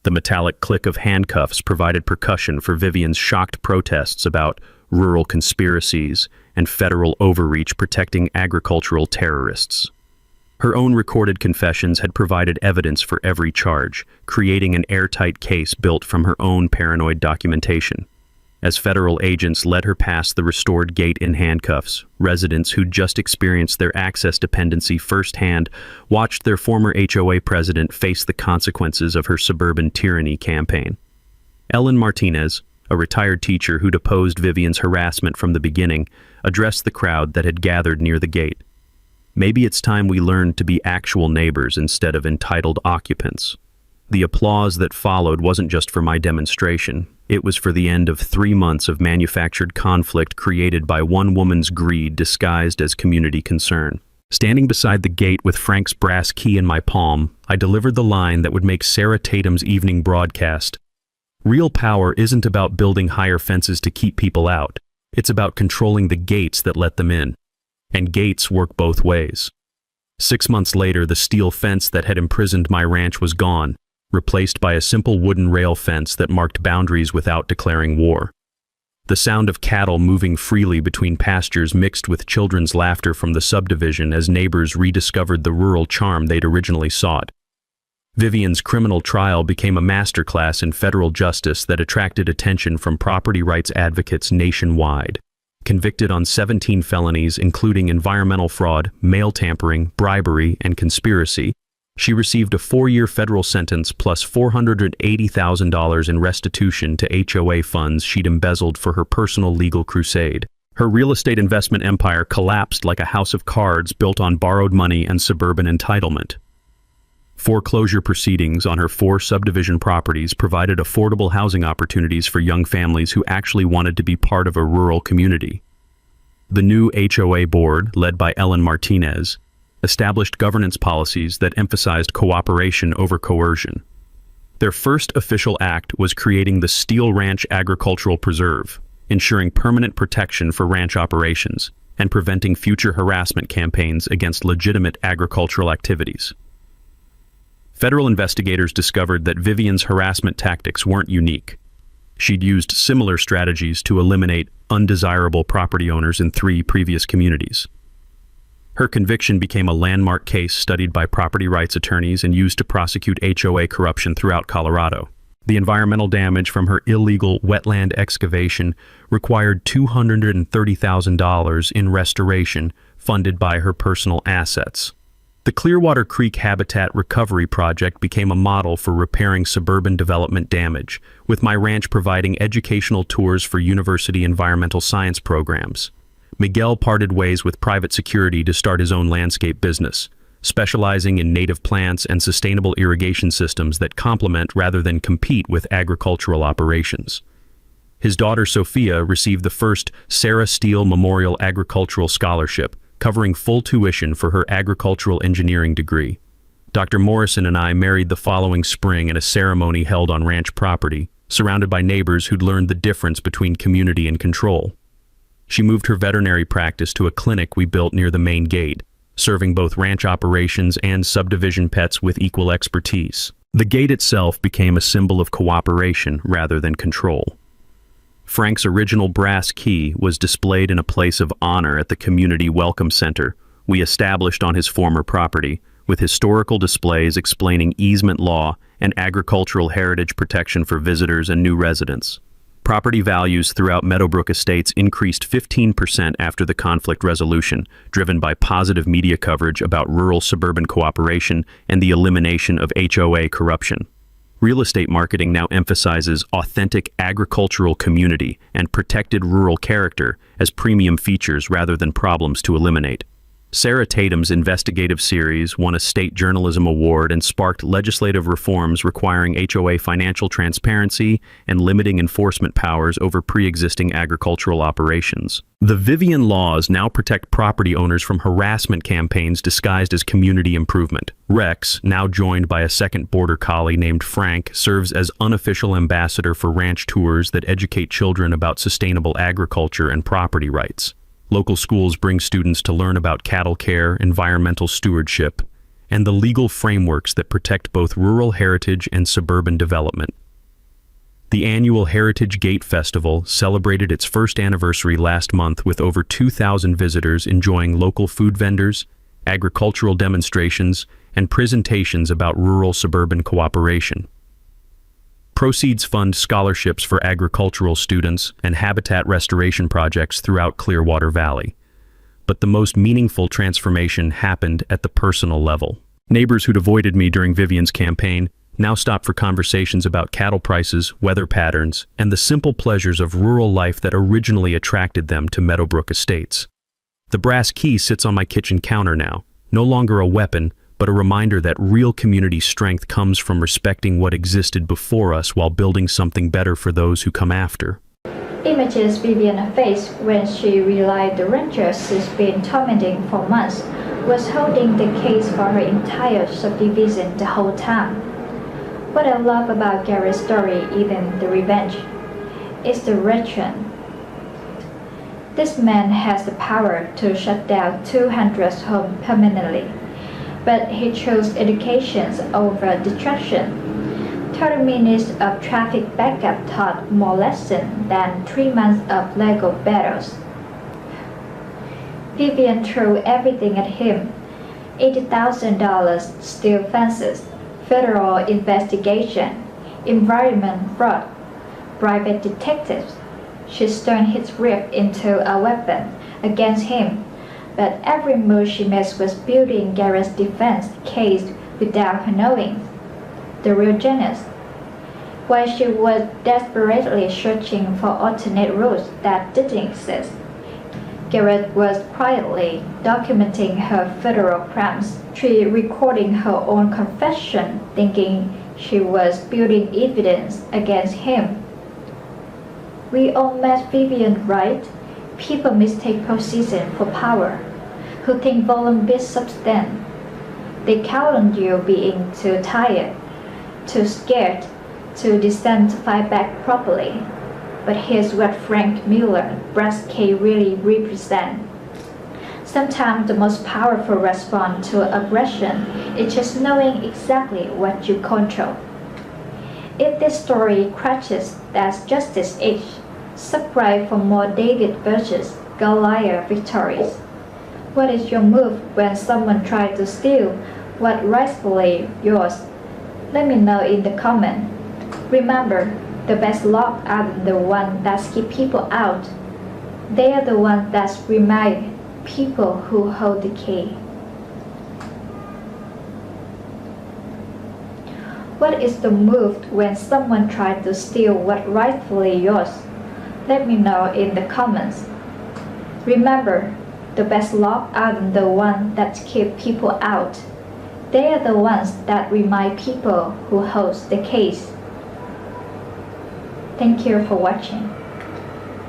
The metallic click of handcuffs provided percussion for Vivian's shocked protests about rural conspiracies and federal overreach protecting agricultural terrorists. Her own recorded confessions had provided evidence for every charge, creating an airtight case built from her own paranoid documentation. As federal agents led her past the restored gate in handcuffs, residents who'd just experienced their access dependency firsthand watched their former HOA president face the consequences of her suburban tyranny campaign. Ellen Martinez, a retired teacher who'd opposed Vivian's harassment from the beginning, addressed the crowd that had gathered near the gate. "Maybe it's time we learned to be actual neighbors instead of entitled occupants." The applause that followed wasn't just for my demonstration. It was for the end of 3 months of manufactured conflict created by one woman's greed disguised as community concern. Standing beside the gate with Frank's brass key in my palm, I delivered the line that would make Sarah Tatum's evening broadcast. "Real power isn't about building higher fences to keep people out. It's about controlling the gates that let them in. And gates work both ways." 6 months later, the steel fence that had imprisoned my ranch was gone, replaced by a simple wooden rail fence that marked boundaries without declaring war. The sound of cattle moving freely between pastures mixed with children's laughter from the subdivision as neighbors rediscovered the rural charm they'd originally sought. Vivian's criminal trial became a masterclass in federal justice that attracted attention from property rights advocates nationwide. Convicted on 17 felonies, including environmental fraud, mail tampering, bribery, and conspiracy, she received a 4-year federal sentence plus $480,000 in restitution to HOA funds she'd embezzled for her personal legal crusade. Her real estate investment empire collapsed like a house of cards built on borrowed money and suburban entitlement. Foreclosure proceedings on her 4 subdivision properties provided affordable housing opportunities for young families who actually wanted to be part of a rural community. The new HOA board, led by Ellen Martinez, established governance policies that emphasized cooperation over coercion. Their first official act was creating the Steel Ranch Agricultural Preserve, ensuring permanent protection for ranch operations and preventing future harassment campaigns against legitimate agricultural activities. Federal investigators discovered that Vivian's harassment tactics weren't unique. She'd used similar strategies to eliminate undesirable property owners in 3 previous communities. Her conviction became a landmark case studied by property rights attorneys and used to prosecute HOA corruption throughout Colorado. The environmental damage from her illegal wetland excavation required $230,000 in restoration funded by her personal assets. The Clearwater Creek Habitat Recovery Project became a model for repairing suburban development damage, with My Ranch providing educational tours for university environmental science programs. Miguel parted ways with private security to start his own landscape business, specializing in native plants and sustainable irrigation systems that complement rather than compete with agricultural operations. His daughter Sophia received the first Sarah Steele Memorial Agricultural Scholarship, covering full tuition for her agricultural engineering degree. Dr. Morrison and I married the following spring at a ceremony held on ranch property, surrounded by neighbors who'd learned the difference between community and control. She moved her veterinary practice to a clinic we built near the main gate, serving both ranch operations and subdivision pets with equal expertise. The gate itself became a symbol of cooperation rather than control. Frank's original brass key was displayed in a place of honor at the Community Welcome Center we established on his former property, with historical displays explaining easement law and agricultural heritage protection for visitors and new residents. Property values throughout Meadowbrook Estates increased 15% after the conflict resolution, driven by positive media coverage about rural-suburban cooperation and the elimination of HOA corruption. Real estate marketing now emphasizes authentic agricultural community and protected rural character as premium features rather than problems to eliminate. Sarah Tatum's investigative series won a state journalism award and sparked legislative reforms requiring HOA financial transparency and limiting enforcement powers over pre-existing agricultural operations. The Vivian laws now protect property owners from harassment campaigns disguised as community improvement. Rex, now joined by a second border collie named Frank, serves as unofficial ambassador for ranch tours that educate children about sustainable agriculture and property rights. Local schools bring students to learn about cattle care, environmental stewardship, and the legal frameworks that protect both rural heritage and suburban development. The annual Heritage Gate Festival celebrated its first anniversary last month with over 2,000 visitors enjoying local food vendors, agricultural demonstrations, and presentations about rural-suburban cooperation. Proceeds fund scholarships for agricultural students and habitat restoration projects throughout Clearwater Valley. But the most meaningful transformation happened at the personal level. Neighbors who'd avoided me during Vivian's campaign now stop for conversations about cattle prices, weather patterns, and the simple pleasures of rural life that originally attracted them to Meadowbrook Estates. The brass key sits on my kitchen counter now, no longer a weapon, but a reminder that real community strength comes from respecting what existed before us while building something better for those who come after. Images Vivian faced when she realized the ranchers she's been tormenting for months was holding the case for her entire subdivision the whole time. What I love about Gary's story isn't the revenge, it's the return. This man has the power to shut down 200 homes permanently, but he chose education over distraction. 30 minutes of traffic backup taught more lessons than 3 months of legal battles. Vivian threw everything at him: $80,000 steel fences, federal investigation, environment fraud, private detectives. She turned his grief into a weapon against him, but every move she made was building Gary's defense case without her knowing. The real genius. While she was desperately searching for alternate routes that didn't exist, Garrett was quietly documenting her federal crimes. She recording her own confession, thinking she was building evidence against him. We all met Vivian, right? People mistake position for power, who think volume beats substance. They count on you being too tired, too scared, too distant to fight back properly. But here's what Frank Miller, Brass K really represent. Sometimes the most powerful response to aggression is just knowing exactly what you control. If this story crashes, that's Justice H. Subscribe for more David versus Goliath victories. What is your move when someone tries to steal what rightfully yours? Let me know in the comment. Remember, the best lock are the ones that keep people out. They are the ones that remind people who hold the key. What is the move when someone tries to steal what rightfully yours? Let me know in the comments. Remember, the best lock are the ones that keep people out. They are the ones that remind people who hold the case. Thank you for watching.